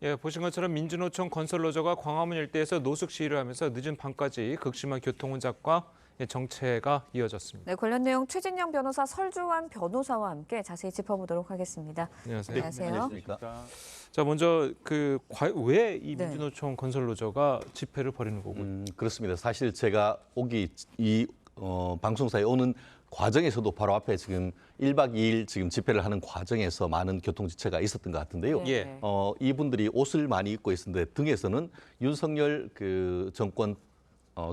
예, 보신 것처럼 민주노총 건설노조가 광화문 일대에서 노숙 시위를 하면서 늦은 밤까지 극심한 교통혼잡과 정체가 이어졌습니다. 네, 관련 내용 최진영 변호사, 설주환 변호사와 함께 자세히 짚어보도록 하겠습니다. 안녕하세요. 안녕하세요. 안녕하십니까. 자, 먼저 왜 이 네. 민주노총 건설노조가 집회를 벌이는 거고? 그렇습니다. 사실 제가 방송사에 오는 과정에서도 바로 앞에 지금 1박 2일 지금 집회를 하는 과정에서 많은 교통지체가 있었던 것 같은데요. 네. 예. 이분들이 옷을 많이 입고 있었는데 등에서는 윤석열 그 정권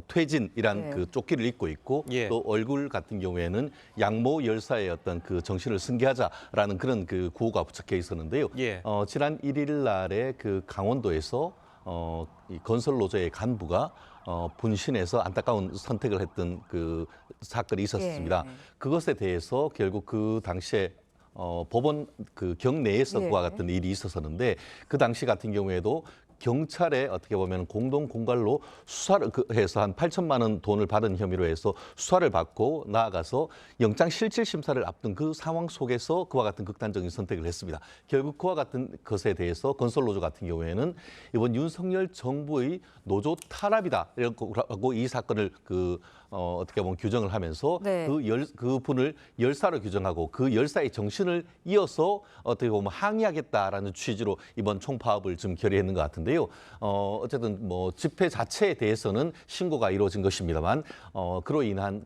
퇴진이란 네. 그 조끼를 입고 있고 예. 또 얼굴 같은 경우에는 양모 열사의 어떤 그 정신을 승계하자라는 그런 그 구호가 붙여 있었는데요. 예. 지난 1일 날에 그 강원도에서 이 건설 노조의 간부가 분신해서 안타까운 선택을 했던 그 사건이 있었습니다. 예. 그것에 대해서 결국 그 당시에 법원 그 경내에서 예. 그와 같은 일이 있었었는데 그 당시 같은 경우에도 경찰에 어떻게 보면 공동 공갈로 수사를 해서 한 8천만 원 돈을 받은 혐의로 해서 수사를 받고 나아가서 영장 실질 심사를 앞둔 그 상황 속에서 그와 같은 극단적인 선택을 했습니다. 결국 그와 같은 것에 대해서 건설노조 같은 경우에는 이번 윤석열 정부의 노조 탄압이다라고 이 사건을 어떻게 보면 규정을 하면서 네. 그 분을 열사로 규정하고 그 열사의 정신을 이어서 어떻게 보면 항의하겠다라는 취지로 이번 총파업을 좀 결의했는 것 같은데요. 어쨌든 뭐 집회 자체에 대해서는 신고가 이루어진 것입니다만 그로 인한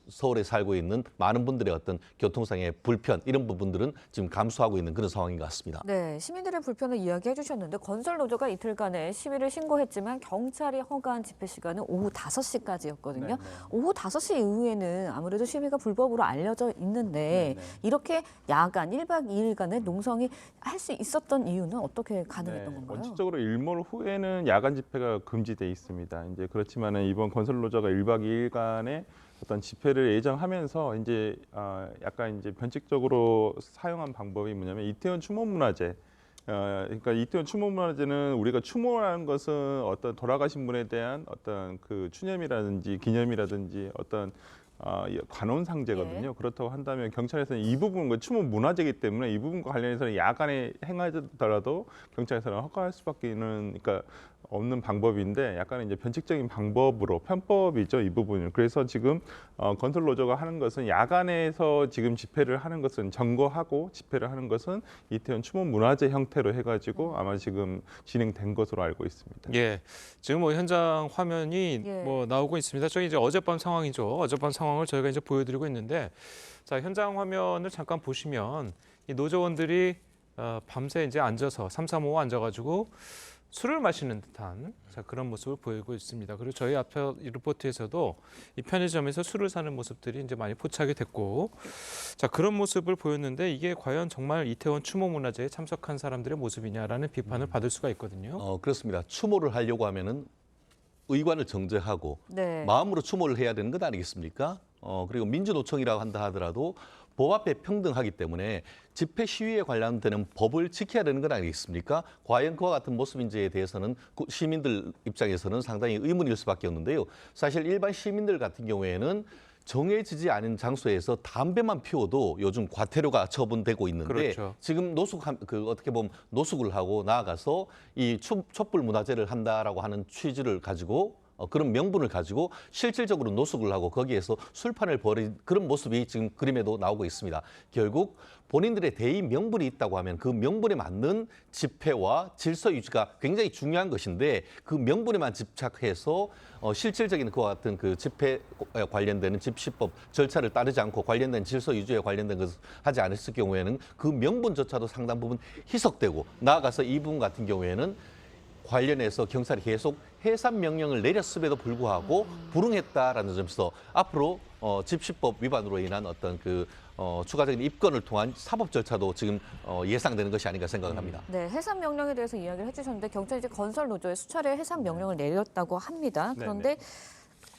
서울에 살고 있는 많은 분들의 어떤 교통상의 불편 이런 부분들은 지금 감수하고 있는 그런 상황인 것 같습니다. 네, 시민들의 불편을 이야기해 주셨는데 건설노조가 이틀간의 시위를 신고했지만 경찰이 허가한 집회 시간은 오후 5시까지였거든요. 네, 오후 5시 이후에는 아무래도 시위가 불법으로 알려져 있는데 이렇게 야간 1박 2일간의 농성이 할 수 있었던 이유는 어떻게 가능했던 건가요? 원칙적으로 일몰 후에는 야간 집회가 금지돼 있습니다. 이제 그렇지만은 이번 건설노조가 1박 2일간의 어떤 집회를 예정하면서 이제 약간 이제 변칙적으로 사용한 방법이 뭐냐면 이태원 추모문화제. 그러니까 이태원 추모문화제는 우리가 추모라는 것은 어떤 돌아가신 분에 대한 어떤 그 추념이라든지 기념이라든지 어떤 관혼상제거든요. 예. 그렇다고 한다면 경찰에서는 이 부분, 추모 문화재이기 때문에 이 부분과 관련해서는 야간에 행하더라도 경찰에서는 허가할 수밖에는 그러니까 없는 방법인데 약간 이제 변칙적인 방법으로 편법이죠, 이 부분은. 그래서 지금 건설 노조가 하는 것은 야간에서 지금 집회를 하는 것은 점거하고 집회를 하는 것은 이태원 추모 문화재 형태로 해가지고 아마 지금 진행된 것으로 알고 있습니다. 예, 지금 뭐 현장 화면이 예. 뭐 나오고 있습니다. 저기 이제 어젯밤 상황이죠. 어젯밤 상황을 저희가 이제 보여드리고 있는데, 자, 현장 화면을 잠깐 보시면 이 노조원들이 밤새 이제 앉아서 335 앉아가지고 술을 마시는 듯한 그런 모습을 보이고 있습니다. 그리고 저희 앞에 이 리포트에서도 이 편의점에서 술을 사는 모습들이 이제 많이 포착이 됐고, 자, 그런 모습을 보였는데 이게 과연 정말 이태원 추모 문화제에 참석한 사람들의 모습이냐라는 비판을 받을 수가 있거든요. 그렇습니다. 추모를 하려고 하면은 의관을 정제하고 네. 마음으로 추모를 해야 되는 것 아니겠습니까? 그리고 민주노총이라고 한다 하더라도 법 앞에 평등하기 때문에 집회 시위에 관련되는 법을 지켜야 되는 것 아니겠습니까? 과연 그와 같은 모습인지에 대해서는 시민들 입장에서는 상당히 의문일 수밖에 없는데요. 사실 일반 시민들 같은 경우에는 정해지지 않은 장소에서 담배만 피워도 요즘 과태료가 처분되고 있는데 그렇죠. 지금 어떻게 보면 노숙을 하고 나아가서 이 촛불 문화제를 한다라고 하는 취지를 가지고 그런 명분을 가지고 실질적으로 노숙을 하고 거기에서 술판을 벌인 그런 모습이 지금 그림에도 나오고 있습니다. 결국 본인들의 대의 명분이 있다고 하면 그 명분에 맞는 집회와 질서 유지가 굉장히 중요한 것인데 그 명분에만 집착해서 실질적인 그와 같은 그 집회에 관련되는 집시법 절차를 따르지 않고 관련된 질서 유지에 관련된 것을 하지 않았을 경우에는 그 명분조차도 상당 부분 희석되고 나아가서 이 부분 같은 경우에는 관련해서 경찰이 계속 해산 명령을 내렸음에도 불구하고 불응했다라는 점에서 앞으로 집시법 위반으로 인한 어떤 추가적인 입건을 통한 사법 절차도 지금 예상되는 것이 아닌가 생각을 합니다. 네, 해산 명령에 대해서 이야기를 해주셨는데 경찰이 이제 건설 노조에 수차례 해산 명령을 내렸다고 합니다. 그런데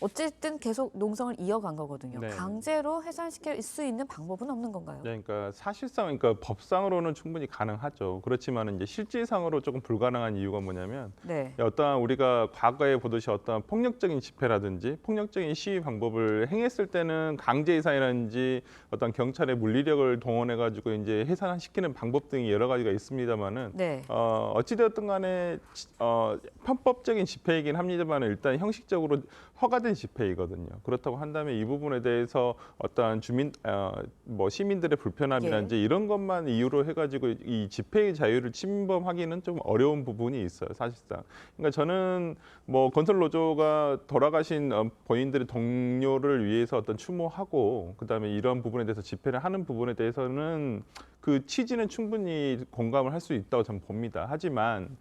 어쨌든 계속 농성을 이어간 거거든요. 네. 강제로 해산시킬 수 있는 방법은 없는 건가요? 네, 그러니까 사실상 그러니까 법상으로는 충분히 가능하죠. 그렇지만 이제 실질상으로 조금 불가능한 이유가 뭐냐면 네. 어떠한 우리가 과거에 보듯이 어떤 폭력적인 집회라든지 폭력적인 시위 방법을 행했을 때는 강제 해산이라든지 어떤 경찰의 물리력을 동원해 가지고 이제 해산시키는 방법 등이 여러 가지가 있습니다만은 네. 어찌되었든 간에 편법적인 집회이긴 합니다만 일단 형식적으로 허가된 집회이거든요. 그렇다고 한다면 이 부분에 대해서 어떠한 뭐 시민들의 불편함이라든지 이런 것만 이유로 해가지고 이 집회의 자유를 침범하기는 좀 어려운 부분이 있어요, 사실상. 그러니까 저는 뭐 건설 노조가 돌아가신 본인들의 동료를 위해서 어떤 추모하고 그다음에 이런 부분에 대해서 집회를 하는 부분에 대해서는 그 취지는 충분히 공감을 할 수 있다고 저는 봅니다. 하지만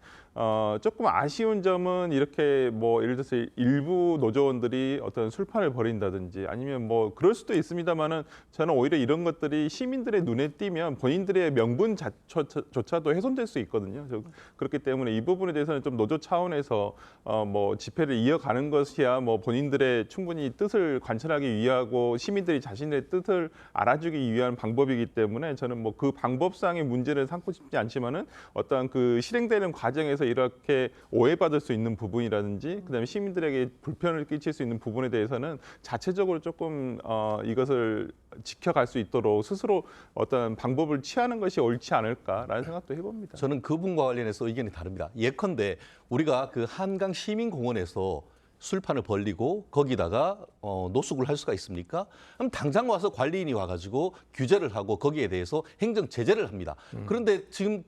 조금 아쉬운 점은 이렇게 뭐 예를 들어서 일부 노조원들이 어떤 술판을 벌인다든지 아니면 뭐 그럴 수도 있습니다만은 저는 오히려 이런 것들이 시민들의 눈에 띄면 본인들의 명분조차도 훼손될 수 있거든요. 그렇기 때문에 이 부분에 대해서는 좀 노조 차원에서 뭐 집회를 이어가는 것이야 뭐 본인들의 충분히 뜻을 관철하기 위하고 시민들이 자신의 뜻을 알아주기 위한 방법이기 때문에 저는 뭐 그 방법상의 문제를 삼고 싶지 않지만은 어떤 그 실행되는 과정에서 이렇게 오해받을 수 있는 부분이라든지 그다음에 시민들에게 불편을 끼칠 수 있는 부분에 대해서는 자체적으로 조금 이것을 지켜갈 수 있도록 스스로 어떤 방법을 취하는 것이 옳지 않을까라는 생각도 해봅니다. 저는 그 부분과 관련해서 의견이 다릅니다. 예컨대 우리가 그 한강 시민공원에서 술판을 벌리고 거기다가 노숙을 할 수가 있습니까? 그럼 당장 와서 관리인이 와가지고 규제를 하고 거기에 대해서 행정 제재를 합니다. 그런데 지금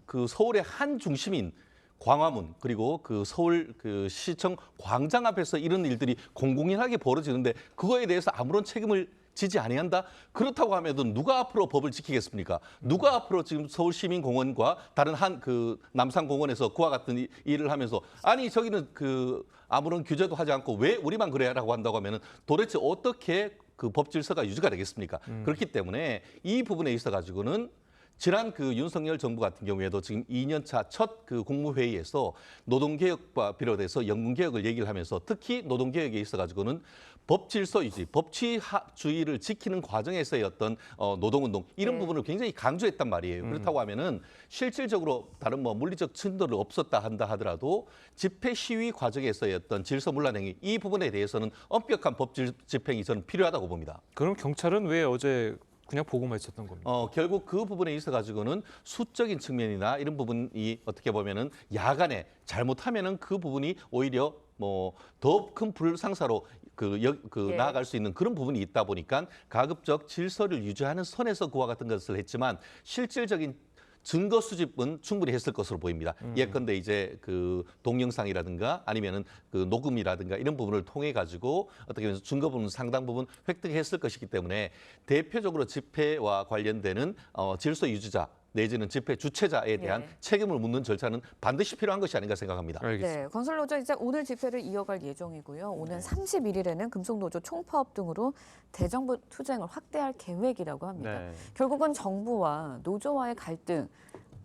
그 서울의 한 중심인 광화문 그리고 그 서울 그 시청 광장 앞에서 이런 일들이 공공연하게 벌어지는데 그거에 대해서 아무런 책임을 지지 아니한다? 그렇다고 하면 누가 앞으로 법을 지키겠습니까? 누가 앞으로 지금 서울시민공원과 다른 한 그 남산공원에서 그와 같은 일을 하면서 아니 저기는 그 아무런 규제도 하지 않고 왜 우리만 그래라고 한다고 하면은 도대체 어떻게 그 법 질서가 유지가 되겠습니까? 그렇기 때문에 이 부분에 있어 가지고는 지난 그 윤석열 정부 같은 경우에도 지금 2년차 첫 그 국무회의에서 노동개혁과 비롯해서 연금개혁을 얘기를 하면서 특히 노동개혁에 있어 가지고는 법질서 유지, 법치주의를 지키는 과정에서의 어떤 노동운동 이런 네. 부분을 굉장히 강조했단 말이에요. 그렇다고 하면은 실질적으로 다른 뭐 물리적 충돌이 없었다 한다 하더라도 집회 시위 과정에서의 어떤 질서문란 행위 이 부분에 대해서는 엄격한 법질 집행이 저는 필요하다고 봅니다. 그럼 경찰은 왜 어제 그냥 보고만 있었던 겁니다? 결국 그 부분에 있어 가지고는 수적인 측면이나 이런 부분이 어떻게 보면은 야간에 잘못하면은 그 부분이 오히려 뭐 더 큰 불상사로 예. 나아갈 수 있는 그런 부분이 있다 보니까 가급적 질서를 유지하는 선에서 그와 같은 것을 했지만 실질적인 증거 수집은 충분히 했을 것으로 보입니다. 예컨대 이제 그 동영상이라든가 아니면은 그 녹음이라든가 이런 부분을 통해 가지고 어떻게 보면 증거 부분 상당 부분 획득했을 것이기 때문에 대표적으로 집회와 관련되는 질서 유지자 내지는 집회 주최자에 대한 예. 책임을 묻는 절차는 반드시 필요한 것이 아닌가 생각합니다. 알겠습니다. 네, 건설노조 이제 오늘 집회를 이어갈 예정이고요. 오는 31일에는 금속노조 총파업 등으로 대정부 투쟁을 확대할 계획이라고 합니다. 네. 결국은 정부와 노조와의 갈등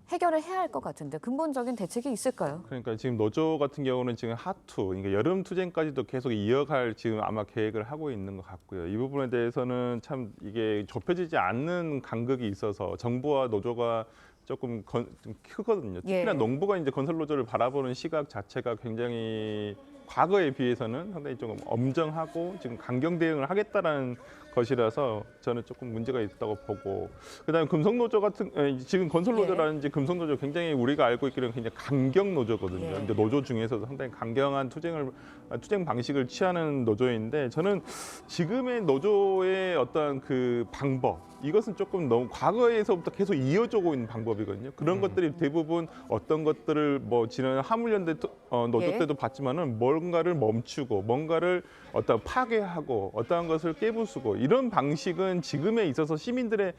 해결을 해야 할 것 같은데 근본적인 대책이 있을까요? 그러니까 지금 노조 같은 경우는 지금 하투, 그러니까 여름 투쟁까지도 계속 이어갈 지금 아마 계획을 하고 있는 것 같고요. 이 부분에 대해서는 참 이게 좁혀지지 않는 간극이 있어서 정부와 노조가 조금 좀 크거든요. 특히나 예. 농부가 이제 건설 노조를 바라보는 시각 자체가 굉장히 과거에 비해서는 상당히 좀 엄정하고 지금 강경 대응을 하겠다라는 것이라서 저는 조금 문제가 있다고 보고 그다음에 금속노조 같은 지금 건설노조라든지 금속노조 굉장히 우리가 알고 있기로는 굉장히 강경 노조거든요. 예. 근데 노조 중에서도 상당히 강경한 투쟁 방식을 취하는 노조인데 저는 지금의 노조의 어떤 그 방법 이것은 조금 너무 과거에서부터 계속 이어져 오고 있는 방법이거든요. 그런 것들이 대부분 어떤 것들을 뭐 지난 화물연대 노조 예. 때도 봤지만은 뭔가를 멈추고 뭔가를 어떤 파괴하고 어떠한 것을 깨부수고 이런 방식은 지금에 있어서 시민들의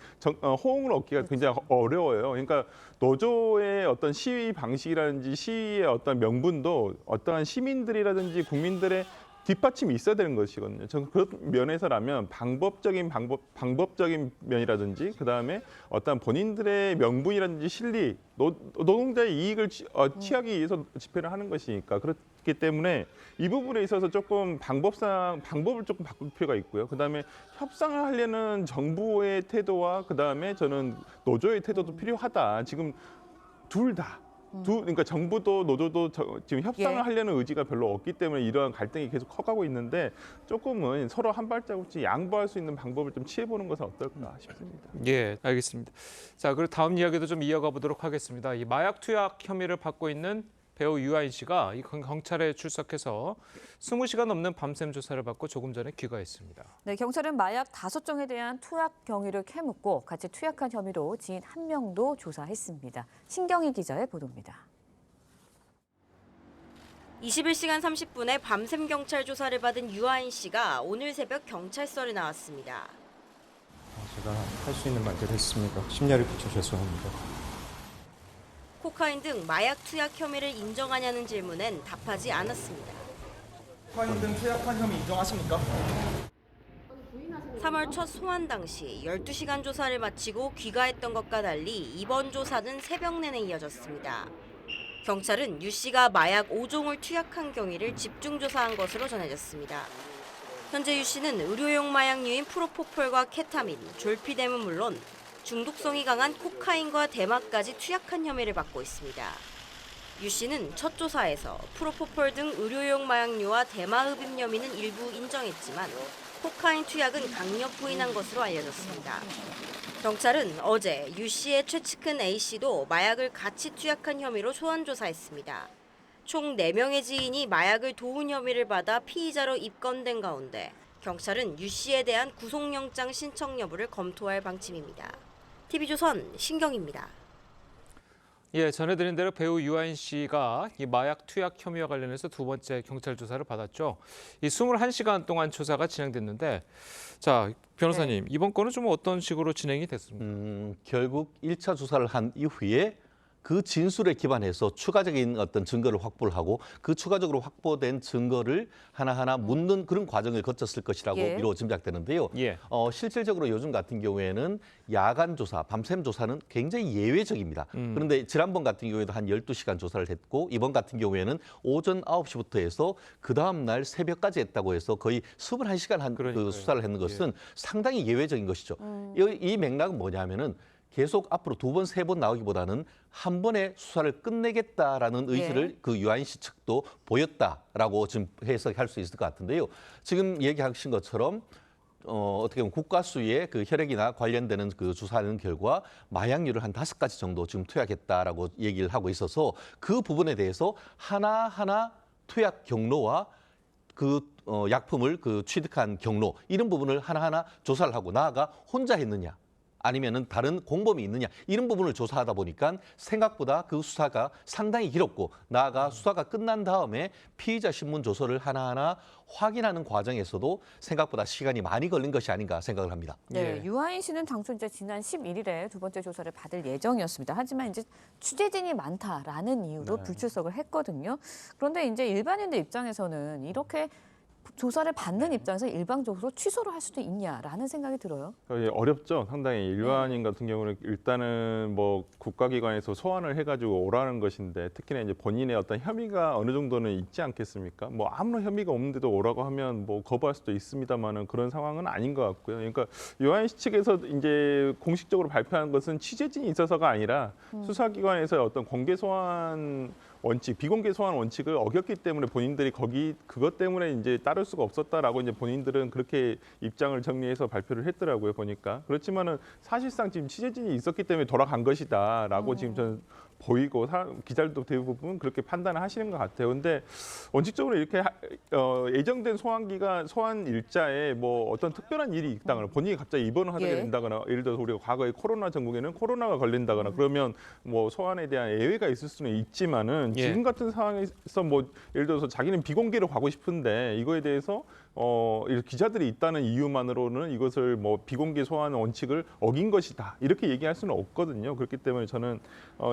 호응을 얻기가 굉장히 어려워요. 그러니까 노조의 어떤 시위 방식이라든지 시위의 어떤 명분도 어떠한 시민들이라든지 국민들의 뒷받침이 있어야 되는 것이거든요. 저는 그런 면에서라면 방법적인 면이라든지 그다음에 어떤 본인들의 명분이라든지 실리, 노동자의 이익을 취하기 위해서 집회를 하는 것이니까 그렇기 때문에 이 부분에 있어서 조금 방법을 조금 바꿀 필요가 있고요. 그다음에 협상을 하려는 정부의 태도와 그다음에 저는 노조의 태도도 필요하다. 지금 둘 다. 그러니까 정부도 노조도 지금 협상을 예. 하려는 의지가 별로 없기 때문에 이러한 갈등이 계속 커가고 있는데 조금은 서로 한 발자국씩 양보할 수 있는 방법을 좀 취해보는 것은 어떨까 싶습니다. 예, 알겠습니다. 자, 그리고 다음 이야기도 좀 이어가 보도록 하겠습니다. 이 마약 투약 혐의를 받고 있는 배우 유아인 씨가 이 경찰에 출석해서 20시간 넘는 밤샘 조사를 받고 조금 전에 귀가했습니다. 네, 경찰은 마약 5종에 대한 투약 경위를 캐묻고 같이 투약한 혐의로 지인 1명도 조사했습니다. 신경희 기자의 보도입니다. 21시간 30분에 밤샘 경찰 조사를 받은 유아인 씨가 오늘 새벽 경찰서를 나왔습니다. 제가 할 수 있는 말들을 했습니다. 심려를 끼쳐 죄송합니다. 코카인 등 마약 투약 혐의를 인정하냐는 질문엔 답하지 않았습니다. 코카인 등 투약한 혐의 인정하십니까? 3월 첫 소환 당시 12시간 조사를 마치고 귀가했던 것과 달리 이번 조사는 새벽 내내 이어졌습니다. 경찰은 유 씨가 마약 5종을 투약한 경위를 집중 조사한 것으로 전해졌습니다. 현재 유 씨는 의료용 마약류인 프로포폴과 케타민, 졸피뎀은 물론 중독성이 강한 코카인과 대마까지 투약한 혐의를 받고 있습니다. 유 씨는 첫 조사에서 프로포폴 등 의료용 마약류와 대마 흡입 혐의는 일부 인정했지만 코카인 투약은 강력 부인한 것으로 알려졌습니다. 경찰은 어제 유 씨의 최측근 A 씨도 마약을 같이 투약한 혐의로 소환 조사했습니다. 총 4명의 지인이 마약을 도운 혐의를 받아 피의자로 입건된 가운데 경찰은 유 씨에 대한 구속영장 신청 여부를 검토할 방침입니다. TV조선 신경입니다. 예, 전해드린 대로 배우 유아인 씨가 이 마약 투약 혐의와 관련해서 두 번째 경찰 조사를 받았죠. 이 21시간 동안 조사가 진행됐는데, 자, 변호사님, 이번 건은 좀 어떤 식으로 진행이 됐습니까? 결국 1차 조사를 한 이후에 그 진술에 기반해서 추가적인 어떤 증거를 확보를 하고 그 추가적으로 확보된 증거를 하나하나 묻는 그런 과정을 거쳤을 것이라고 예. 미루어 짐작되는데요. 예. 실질적으로 요즘 같은 경우에는 야간 조사, 밤샘 조사는 굉장히 예외적입니다. 그런데 지난번 같은 경우에도 한 12시간 조사를 했고 이번 같은 경우에는 오전 9시부터 해서 그 다음 날 새벽까지 했다고 해서 거의 21시간 한 그 수사를 했는 것은 상당히 예외적인 것이죠. 이 맥락은 뭐냐면은 계속 앞으로 2번, 3번 나오기보다는 한 번에 수사를 끝내겠다라는 의지를 그 유아인 씨 측도 보였다라고 지금 해석할 수 있을 것 같은데요. 지금 얘기하신 것처럼 어떻게 보면 국가수의 그 혈액이나 관련되는 그 조사하는 결과 마약류를 한 5가지 정도 지금 투약했다라고 얘기를 하고 있어서 그 부분에 대해서 하나하나 투약 경로와 그 약품을 그 취득한 경로 이런 부분을 하나하나 조사를 하고 나아가 혼자 했느냐. 아니면은 다른 공범이 있느냐 이런 부분을 조사하다 보니까 생각보다 그 수사가 상당히 길었고 나아가 수사가 끝난 다음에 피의자 신문 조서를 하나하나 확인하는 과정에서도 생각보다 시간이 많이 걸린 것이 아닌가 생각을 합니다. 네, 유아인 씨는 당초 이제 지난 11일에 두 번째 조사를 받을 예정이었습니다. 하지만 이제 취재진이 많다라는 이유로 불출석을 했거든요. 그런데 이제 일반인들 입장에서는 이렇게 조사를 받는 입장에서 일방적으로 취소를 할 수도 있냐라는 생각이 들어요. 어렵죠. 상당히 일반인 같은 경우는 일단은 뭐 국가기관에서 소환을 해가지고 오라는 것인데 특히나 이제 본인의 어떤 혐의가 어느 정도는 있지 않겠습니까? 뭐 아무런 혐의가 없는데도 오라고 하면 뭐 거부할 수도 있습니다만은 그런 상황은 아닌 것 같고요. 그러니까 유아인 씨 측에서 이제 공식적으로 발표한 것은 취재진이 있어서가 아니라 수사기관에서 어떤 공개 소환 원칙, 비공개 소환 원칙을 어겼기 때문에 본인들이 그것 때문에 이제 따를 수가 없었다라고 이제 본인들은 그렇게 입장을 정리해서 발표를 했더라고요 보니까. 그렇지만은 사실상 지금 취재진이 있었기 때문에 돌아간 것이다라고 지금 저는 보이고 기자들도 대부분 그렇게 판단을 하시는 것 같아요. 근데 원칙적으로 이렇게 예정된 소환 일자에 뭐 어떤 특별한 일이 있다거나 본인이 갑자기 입원을 하게 된다거나 예를 들어서 우리가 과거에 코로나 전국에는 코로나가 걸린다거나 그러면 뭐 소환에 대한 예외가 있을 수는 있지만은 지금 같은 상황에서 뭐 예를 들어서 자기는 비공개로 가고 싶은데 이거에 대해서 이렇게 기자들이 있다는 이유만으로는 이것을 뭐 비공개 소환 원칙을 어긴 것이다 이렇게 얘기할 수는 없거든요. 그렇기 때문에 저는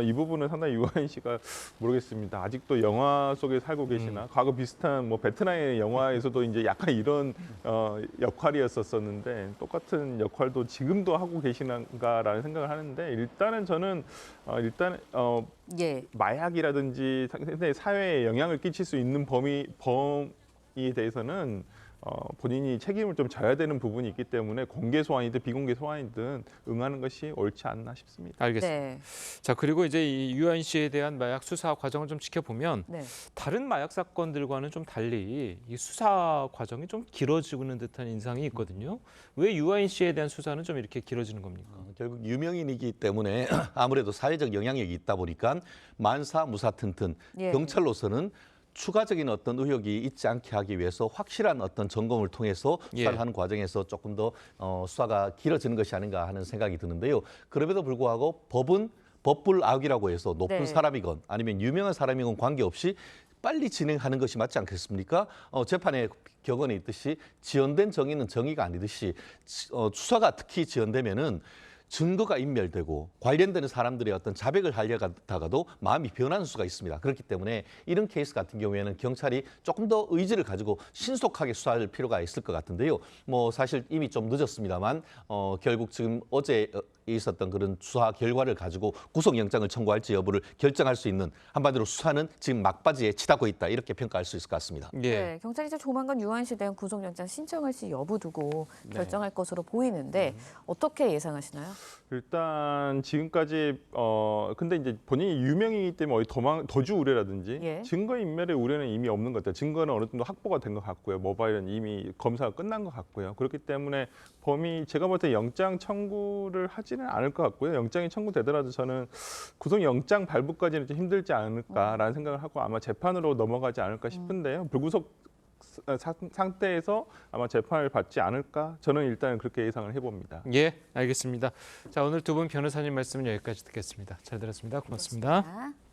이 부분은 상당히 유아인 씨가 모르겠습니다. 아직도 영화 속에 살고 계시나? 과거 비슷한 뭐 베트남의 영화에서도 이제 약간 이런 역할이었었는데 똑같은 역할도 지금도 하고 계시는가라는 생각을 하는데 일단은 저는 예. 마약이라든지 상당히 사회에 영향을 끼칠 수 있는 범위에 대해서는 본인이 책임을 좀 져야 되는 부분이 있기 때문에 공개 소환이든 비공개 소환이든 응하는 것이 옳지 않나 싶습니다. 알겠습니다. 네. 자, 그리고 이제 이 유아인 씨에 대한 마약 수사 과정을 좀 지켜보면 네. 다른 마약 사건들과는 좀 달리 이 수사 과정이 좀 길어지는 듯한 인상이 있거든요. 왜 유아인 씨에 대한 수사는 좀 이렇게 길어지는 겁니까? 결국 유명인이기 때문에 아무래도 사회적 영향력이 있다 보니까 만사무사튼튼 예. 경찰로서는 추가적인 어떤 의혹이 있지 않게 하기 위해서 확실한 어떤 점검을 통해서 수사를 예. 하는 과정에서 조금 더 수사가 길어지는 것이 아닌가 하는 생각이 드는데요. 그럼에도 불구하고 법은 법불악이라고 해서 높은 네. 사람이건 아니면 유명한 사람이건 관계없이 빨리 진행하는 것이 맞지 않겠습니까? 재판에 격언에 있듯이 지연된 정의는 정의가 아니듯이 수사가 특히 지연되면은 증거가 인멸되고 관련되는 사람들의 어떤 자백을 하려다가도 마음이 변하는 수가 있습니다. 그렇기 때문에 이런 케이스 같은 경우에는 경찰이 조금 더 의지를 가지고 신속하게 수사할 필요가 있을 것 같은데요. 뭐 사실 이미 좀 늦었습니다만 결국 지금 어제 있었던 그런 수사 결과를 가지고 구속영장을 청구할지 여부를 결정할 수 있는 한마디로 수사는 지금 막바지에 치닫고 있다 이렇게 평가할 수 있을 것 같습니다. 예. 네, 경찰이 이제 조만간 유아인 씨에 대한 구속영장 신청할지 여부 두고 결정할 것으로 보이는데 어떻게 예상하시나요? 일단 지금까지 근데 이제 본인이 유명이기 때문에 어디 도주 우려라든지 예. 증거 인멸의 우려는 이미 없는 것 같아요. 증거는 어느 정도 확보가 된 것 같고요. 모바일은 이미 검사가 끝난 것 같고요. 그렇기 때문에 제가 볼 때 영장 청구를 하지는 않을 것 같고요. 영장이 청구되더라도 저는 구속영장 발부까지는 좀 힘들지 않을까라는 생각을 하고 아마 재판으로 넘어가지 않을까 싶은데요. 불구속 상태에서 아마 재판을 받지 않을까 저는 일단 그렇게 예상을 해봅니다. 예, 알겠습니다. 자, 오늘 두 분 변호사님 말씀은 여기까지 듣겠습니다. 잘 들었습니다. 고맙습니다. 그렇습니다.